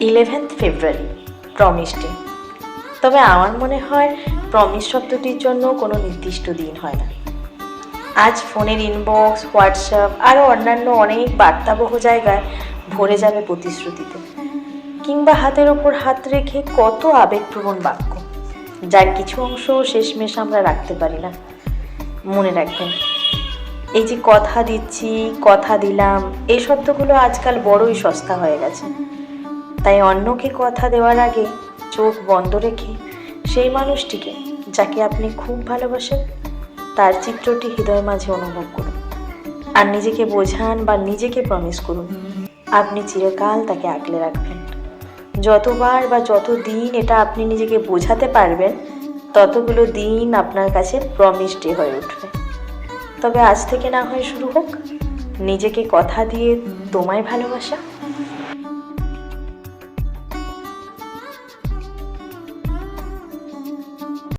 11 ফেব্রুয়ারি promise day. তবে আমার মনে হয় প্রমিস শব্দটির জন্য কোনো নির্দিষ্ট দিন হয় না। আজ ফোনের ইনবক্স, হোয়াটসঅ্যাপ আরও অন্যান্য অনেক বার্তাবহ জায়গায় ভরে যাবে প্রতিশ্রুতিতে, কিংবা হাতের ওপর হাত রেখে কত আবেগপ্রবণ বাক্য, যার কিছু অংশ শেষমেশ আমরা রাখতে পারি না। মনে রাখবেন, এই যে কথা দিচ্ছি, কথা দিলাম, এই শব্দগুলো আজকাল বড়ই সস্তা হয়ে গেছে। তাই অন্যকে কথা দেওয়ার আগে চোখ বন্ধ রেখে সেই মানুষটিকে, যাকে আপনি খুব ভালোবাসেন, তার চিত্রটি হৃদয়ের মাঝে অনুভব করুন। আর নিজেকে বোঝান বা নিজেকে প্রমিস করুন আপনি চিরকাল তাকে আগলে রাখবেন। যতবার বা যতদিন এটা আপনি নিজেকে বোঝাতে পারবেন, ততগুলো দিন আপনার কাছে প্রমিস ডে হয়ে উঠবে। তবে আজ থেকে না হয় শুরু হোক নিজেকে কথা দিয়ে তোমায় ভালোবাসা।